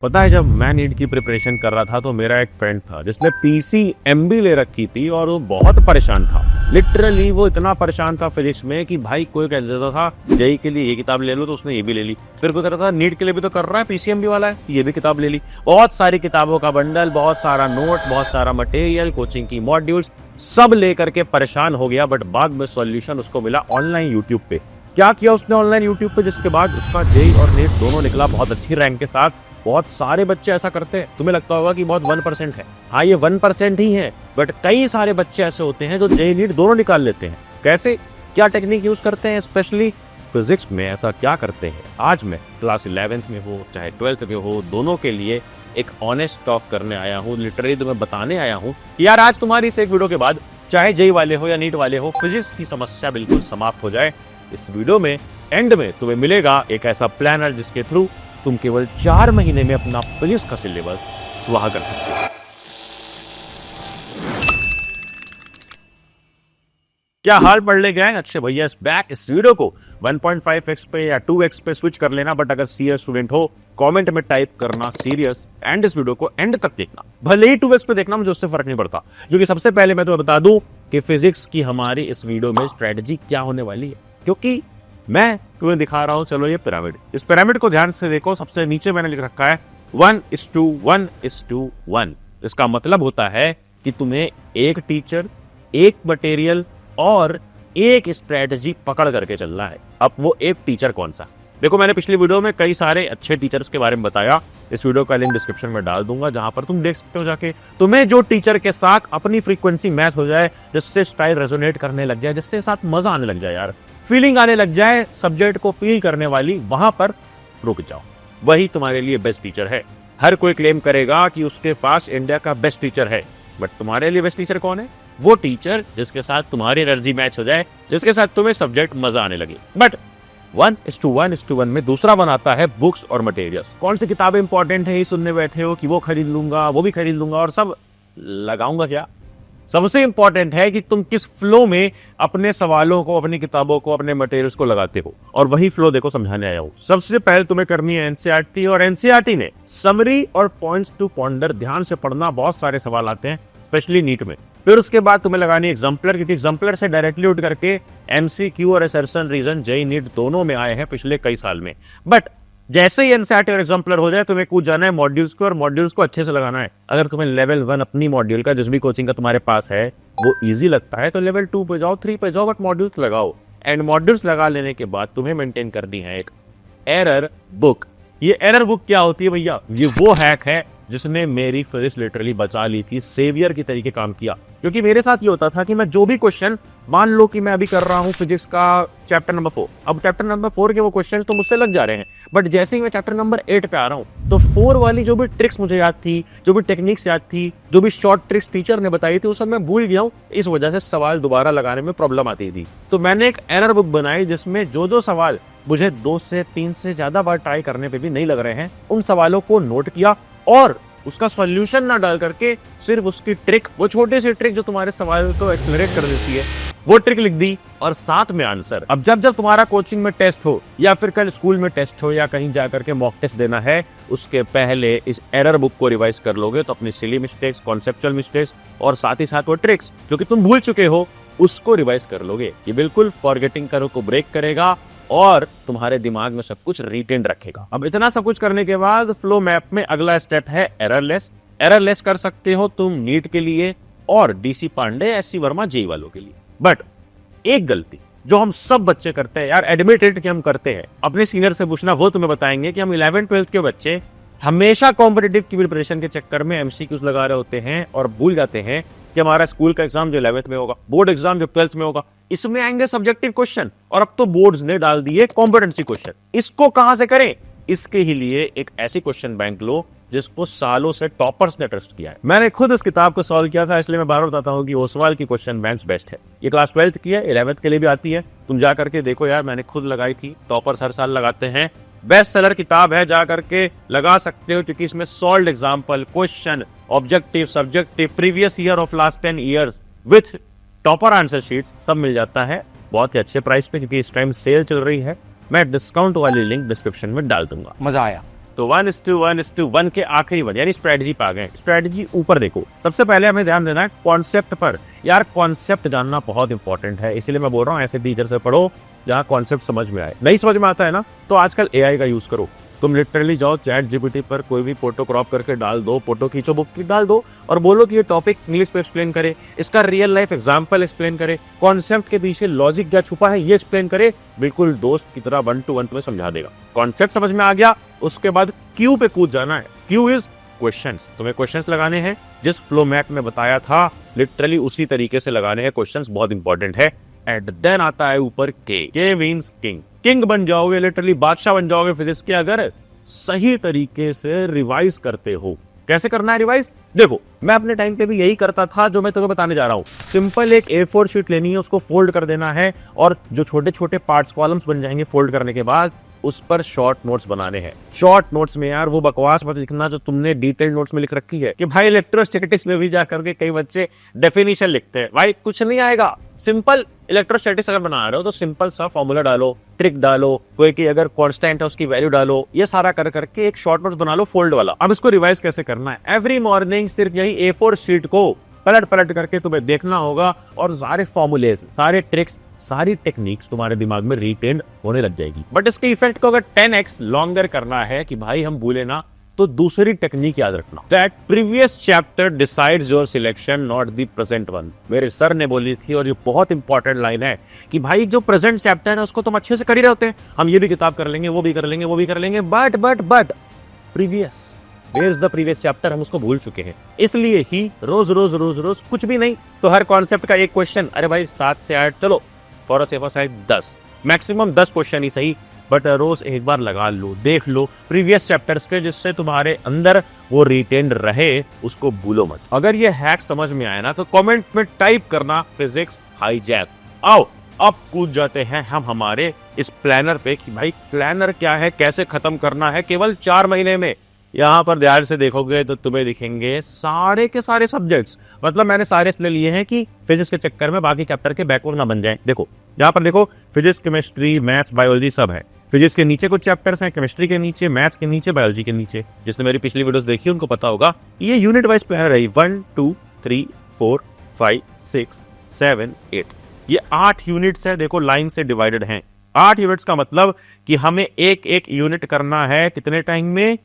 पता है, जब मैं नीट की प्रिपरेशन कर रहा था तो मेरा एक फ्रेंड था जिसने पीसीएमबी ले रखी थी और वो बहुत परेशान था। लिटरली वो इतना परेशान था फिजिक्स में कि भाई कोई कह देता था जेई के लिए ये किताब ले लो तो उसने ये भी ले ली। फिर कोई कहता था नीट के लिए भी तो कर रहा है, पीसीएमबी वाला है, ये भी किताब ले ली। बहुत सारी किताबों का बंडल, बहुत सारा नोट्स, बहुत सारा मटेरियल, कोचिंग की मॉड्यूल्स सब लेकर के परेशान हो गया। बट बाद में सॉल्यूशन उसको मिला ऑनलाइन यूट्यूब पे। क्या किया उसने ऑनलाइन यूट्यूब पे, जिसके बाद उसका जेई और नीट दोनों निकला बहुत अच्छी रैंक के साथ। बहुत सारे बच्चे ऐसा करते हैं। तुम्हें लगता होगा कि बहुत 1% है, हाँ ये 1% ही है, बट कई सारे बच्चे ऐसे होते हैं जो जेई नीट दोनों निकाल लेते हैं। कैसे, क्या टेक्निक यूज करते हैं, स्पेशली फिजिक्स में ऐसा क्या करते हैं, आज मैं क्लास 11th में हो चाहे 12th में हो, दोनों के लिए एक ऑनेस्ट टॉक करने आया हूँ। लिटरली तुम्हें बताने आया हूँ कि यार आज तुम्हारी इस एक वीडियो के बाद चाहे जेई वाले हो या नीट वाले हो, फिजिक्स की समस्या बिल्कुल समाप्त हो जाए। इस वीडियो में एंड में तुम्हें मिलेगा एक ऐसा प्लानर जिसके थ्रू तुम केवल 4 महीने में अपना फिजिक्स का सिलेबस स्वाहा कर सकते हो। क्या हाल पढ़ ले गए अच्छे भैया, इस बैक इस वीडियो को 1.5x पे या 2x पे स्विच कर लेना। बट अगर सीरियस स्टूडेंट हो कमेंट में टाइप करना सीरियस एंड इस वीडियो को एंड तक देखना। भले ही 2x पे देखना, मुझे उससे फर्क नहीं पड़ता। क्योंकि सबसे पहले मैं तुम्हें बता दूं कि फिजिक्स की हमारी इस वीडियो में स्ट्रेटजी क्या होने वाली है, क्योंकि मैं तुम्हें दिखा रहा हूं। चलो ये पिरामिड, इस पिरामिड को ध्यान से देखो। सबसे नीचे मैंने लिख रखा है 1:1:1। इसका मतलब होता है कि तुम्हें एक टीचर, एक मटेरियल और एक स्ट्रेटजी पकड़ करके चलना है। अब वो एक टीचर कौन सा, देखो मैंने पिछली वीडियो में कई सारे अच्छे टीचर्स के बारे में बताया। इस वीडियो का लिंक डिस्क्रिप्शन में डाल दूंगा, जहां पर तुम देख सकते हो जाके। तुम्हें जो टीचर के साथ अपनी फ्रीक्वेंसी मैच हो जाए, जिससे स्टाइल रेजोनेट करने लग जाए, जिससे साथ मजा आने लग जाए, यार फीलिंग आने लग जाए, सब्जेक्ट को फील करने वाली, वहां पर रुक जाओ। वही तुम्हारे लिए बेस्ट टीचर है। हर कोई क्लेम करेगा कि उसके पास इंडिया का बेस्ट टीचर है, बट तुम्हारे लिए बेस्ट टीचर कौन है? वो टीचर जिसके साथ तुम्हारी एनर्जी मैच हो जाए, जिसके साथ तुम्हें सब्जेक्ट मजा आने लगे। बट 1:1:1 में दूसरा बनाता है बुक्स और मटेरियल्स। कौन सी किताबें इंपॉर्टेंट है, ये सुनने बैठे हो कि वो खरीद लूंगा, वो भी खरीद लूंगा और सब लगाऊंगा क्या? सबसे इंपॉर्टेंट है कि तुम किस फ्लो में अपने सवालों को, अपनी किताबों को, अपने मटेरियल्स को लगाते हो, और वही फ्लो देखो समझाने आया हूं। सबसे पहले तुम्हें करनी है एनसीईआरटी, और एनसीईआरटी ने समरी और पॉइंट्स टू पॉन्डर ध्यान से पढ़ना। बहुत सारे सवाल आते हैं स्पेशली नीट में। फिर उसके बाद तुम्हें लगानी एग्जाम्पलर, क्योंकि एग्जाम्पलर से डायरेक्टली उठ करके एमसीक्यू और असर्शन रीजन जेई नीट दोनों में आए हैं पिछले कई साल में। बट जैसे ही एनसीईआरटी और एग्जाम्पलर हो जाए, तुम्हें कूद जाना है मॉड्यूल्स को, और मॉड्यूल्स को अच्छे से लगाना है। अगर तुम्हें लेवल 1 अपनी मॉड्यूल का, जिस भी कोचिंग का तुम्हारे पास है, वो इजी लगता है तो लेवल 2 पे जाओ, 3 पे जाओ, बट मॉड्यूल्स लगाओ। एंड मॉड्यूल्स लगा लेने के बाद तुम्हें मेंटेन करनी है एक एरर बुक। ये एरर बुक क्या होती है भैया? ये वो हैक है जिसने मेरी फिजिक्स लिटरली बचा ली थी, सेवियर की तरीके काम किया। क्योंकि मेरे साथ ये होता था कि मैं जो भी क्वेश्चन, मान लो कि मैं अभी कर रहा हूँ फिजिक्स का चैप्टर नंबर 4, अब चैप्टर नंबर 4 के वो क्वेश्चंस तो मुझसे लग जा रहे हैं, बट जैसे ही मैं चैप्टर नंबर 8 पे आ रहा हूँ तो 4 वाली जो भी ट्रिक्स मुझे याद थी, जो भी टेक्निक्स याद थी, जो भी शॉर्ट ट्रिक्स टीचर ने बताई थी, वो सब मैं भूल गया हूँ। इस वजह से सवाल दोबारा लगाने में प्रॉब्लम आती थी। तो मैंने एक एरर बुक बनाई जिसमें जो सवाल मुझे 2 से 3 से ज्यादा बार ट्राई करने पे भी नहीं लग रहे हैं, उन सवालों को नोट किया और उसका सॉल्यूशन ना डाल करके सिर्फ उसकी ट्रिक, वो छोटी सी ट्रिक जो तुम्हारे सवाल को एक्सेलरेट कर देती है, वो ट्रिक लिख दी और साथ में आंसर। अब जब तुम्हारा कोचिंग में टेस्ट हो या फिर कल स्कूल में टेस्ट हो या कहीं जाकर के मॉक टेस्ट देना है, उसके पहले इस एरर बुक को रिवाइज कर लोगे तो अपनी सिली मिस्टेक्स, कॉन्सेप्चुअल मिस्टेक्स और साथ ही साथ वो ट्रिक्स जो कि तुम भूल चुके हो, उसको रिवाइज कर लोगे। ये बिल्कुल फॉरगेटिंग करो को ब्रेक करेगा और तुम्हारे दिमाग में सब कुछ रिटेन रखेगा। अब इतना सब कुछ करने के बाद फ्लो मैप में अगला स्टेप है एररलेस। एररलेस कर सकते हो तुम नीट के लिए और DC Pandey, SC Verma JEE वालों के लिए। बट एक गलती जो हम सब बच्चे करते हैं, यार एडमिटेड कि हम करते हैं, अपने सीनियर से पूछना, वो तुम्हें बताएंगे कि हम 11th-12th के बच्चे हमेशा कॉम्पिटिटिव की प्रिपरेशन के चक्कर में एमसीक्यूज लगा रहे होते हैं और भूल जाते हैं कि हमारा स्कूल का एग्जाम जो 11th में होगा, बोर्ड एग्जाम जो 12th में होगा, इसमें आएंगे सब्जेक्टिव क्वेश्चन, और अब तो बोर्ड्स ने डाल दिए कॉम्पिटेंसी क्वेश्चन। इसको कहां से करें? इसके ही लिए एक ऐसी क्वेश्चन बैंक लो जिसको सालों से टॉपर्स ने ट्रस्ट किया है। मैंने खुद इस किताब को सॉल्व किया था, इसलिए मैं बार बताता हूँ कि ओसवाल की क्वेश्चन बैंक बेस्ट है। ये क्लास 12th की है, 11th के लिए भी आती है। तुम जा करके देखो यार, मैंने खुद लगाई थी, टॉपर्स हर साल लगाते हैं। बेस्ट सेलर किताब है, जा करके लगा सकते हो, क्योंकि इसमें solved example, question, objective, subjective, previous year of last 10 years with topper answer sheets सब मिल जाता है बहुत ही अच्छे प्राइस पे, क्योंकि इस टाइम सेल चल रही है। मैं डिस्काउंट वाली लिंक डिस्क्रिप्शन में डाल दूंगा। मजा आया। तो 1:1:1 के आखिरी वर्ड यानी स्ट्रेटजी पे आ गए। स्ट्रेटजी ऊपर देखो, सबसे पहले हमें ध्यान देना है कॉन्सेप्ट पर। यार कॉन्सेप्ट जानना बहुत इंपॉर्टेंट है, इसीलिए मैं बोल रहा हूँ ऐसे टीचर से पढ़ो जहाँ कॉन्सेप्ट समझ में आए। नहीं समझ में आता है ना, तो आजकल एआई का यूज करो। तुम लिटरली जाओ चैट जीपीटी पर, कोई भी फोटो क्रॉप करके डाल दो, फोटो खींचो, बुक की डाल दो और बोलो कि ये टॉपिक इंग्लिश में एक्सप्लेन करे, इसका रियल लाइफ एग्जांपल एक्सप्लेन करे, कॉन्सेप्ट के पीछे लॉजिक क्या छुपा है ये एक्सप्लेन करे। बिल्कुल दोस्त की तरह 1 to 1 तुम्हें समझा देगा। कॉन्सेप्ट समझ में आ गया, उसके बाद क्यू पे कूद जाना है। Q is questions. तुम्हें क्वेश्चंस लगाने हैं जिस फ्लो मैथ में बताया था, लिटरली उसी तरीके से लगाने हैं क्वेश्चंस, बहुत इंपॉर्टेंट है। एंड देन आता है ऊपर के मींस किंग। किंग बन जाओगे, लिटरली बादशाह बन जाओगे फिजिक्स के, अगर सही तरीके से रिवाइज करते हो। कैसे करना है रिवाइज? देखो मैं अपने टाइम पे भी यही करता था जो मैं तुम्हें बताने जा रहा हूँ। सिंपल एक A4 शीट लेनी है, उसको फोल्ड कर देना है और जो छोटे छोटे पार्ट्स कॉलम्स बन जाएंगे फोल्ड करने के बाद, उस पर शॉर्ट नोट्स बनाने हैं। शॉर्ट नोट्स में यार वो बकवास मत लिखना जो तुमने डिटेल नोट्स में लिख रखी है कि भाई इलेक्ट्रोस्टैटिक्स में भी जा करके कई बच्चे डेफिनेशन लिखते हैं। भाई कुछ नहीं आएगा। सिंपल इलेक्ट्रोस्टैटिक्स अगर बना रहे हो तो सिंपल सा फॉर्मूला डालो, ट्रिक डालो, कोई की अगर कांस्टेंट है उसकी वैल्यू डालो, ये सारा कर करके एक शॉर्ट नोट्स बना लो फोल्ड वाला। अब इसको रिवाइज कैसे करना है? एवरी मॉर्निंग सिर्फ यही A4 शीट को पलट पलट करके तुम्हें देखना होगा और सारे फॉर्मूलेज, सारे ट्रिक्स, सारी टेक्निक्स तुम्हारे दिमाग में रिटेन होने लग जाएगी। बट इसके इफेक्ट को अगर 10x लॉन्गर करना है कि भाई हम भूले ना, तो दूसरी टेक्निक याद रखना, that previous chapter decides your selection not the present one. मेरे सर ने बोली थी और ये बहुत इंपॉर्टेंट लाइन है कि भाई जो प्रेजेंट चैप्टर है उसको तुम अच्छे से कर ही रहे होते हैं, हम ये भी किताब कर लेंगे, वो भी कर लेंगे, वो भी कर लेंगे, but previous, where is the previous chapter, हम उसको भूल चुके हैं। इसलिए ही रोज कुछ भी नहीं तो हर कॉन्सेप्ट का एक क्वेश्चन, अरे भाई 7 से 8, चलो for a safer side 10, maximum 10 question ही सही, बट रोज एक बार लगा लो, देख लो प्रीवियस चैप्टर्स के, जिससे तुम्हारे अंदर वो रिटेन रहे, उसको भूलो मत। अगर ये हैक समझ में आया ना तो कमेंट में टाइप करना फिजिक्स हाईजैक। आओ अब कूद जाते हैं हम हमारे इस प्लानर पे कि भाई प्लानर क्या है, कैसे खत्म करना है केवल 4 महीने में। यहाँ पर ध्यान से देखोगे तो तुम्हें दिखेंगे सारे के सारे सब्जेक्ट्स, मतलब मैंने सारे इसलिए लिए हैं कि फिजिक्स के चक्कर में बाकी चैप्टर के बैकवर्ड ना बन जाए। देखो यहाँ पर देखो, फिजिक्स, केमिस्ट्री, मैथ्स, बायोलॉजी सब है। फिजिक्स के नीचे कुछ चैप्टर्स हैं, केमिस्ट्री के नीचे, मैथ्स के नीचे, बायोलॉजी के नीचे। जिसने मेरी पिछली वीडियोस देखी उनको पता होगा। ये यूनिट वाइज प्लानर है, 1 2 3 4 5 6 7 8, ये 8 यूनिट्स है। देखो लाइन से डिवाइडेड हैं। 8 यूनिट्स का मतलब कि हमें एक एक यूनिट करना है कितने टाइम में?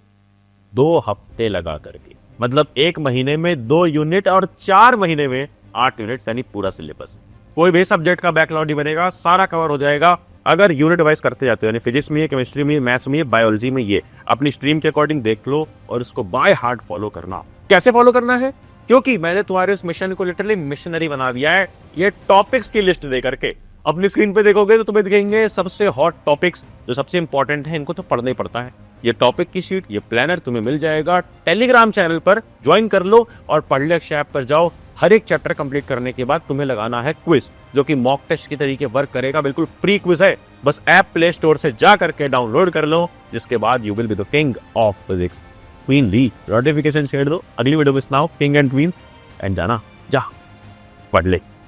2 हफ्ते लगा करके, मतलब 1 महीने में 2 यूनिट और 4 महीने में 8 यूनिट्स, यानी पूरा सिलेबस। कोई भी सब्जेक्ट का बैकलॉग नहीं बनेगा, सारा कवर हो जाएगा अगर यूनिट वाइज करते जाते हो। यानी फिजिक्स में ये, केमिस्ट्री में ये, मैथ्स में ये, बायोलॉजी में ये, अपनी स्ट्रीम के अकॉर्डिंग देख लो और इसको बाय हार्ट फॉलो करना। कैसे फॉलो करना है? क्योंकि मैंने तुम्हारे इस मिशन को लिटरली मिशनरी बना दिया है। ये टॉपिक्स की लिस्ट दे करके अपनी स्क्रीन पे देखोगे तो तुम्हें दिखेंगे सबसे हॉट टॉपिक्स जो सबसे इंपॉर्टेंट है, इनको तो पढ़ना ही पड़ता है। ये टॉपिक की शीट, ये प्लानर तुम्हें मिल जाएगा टेलीग्राम चैनल पर, ज्वाइन कर लो और पढ़ ले ऐप पर जाओ। हर एक चैप्टर कंप्लीट करने के बाद तुम्हें लगाना है क्विज, जो कि मॉक टेस्ट की तरीके वर्क करेगा। बिल्कुल प्री क्विज है, बस ऐप प्ले स्टोर से जा करके डाउनलोड कर लो, जिसके बाद you will be the king of physics. क्वीन ली नोटिफिकेशन शेयर दो, अगली वीडियो में सुनाओ किंग एंड क्वींस, एंड जाना जा पढ़ ले।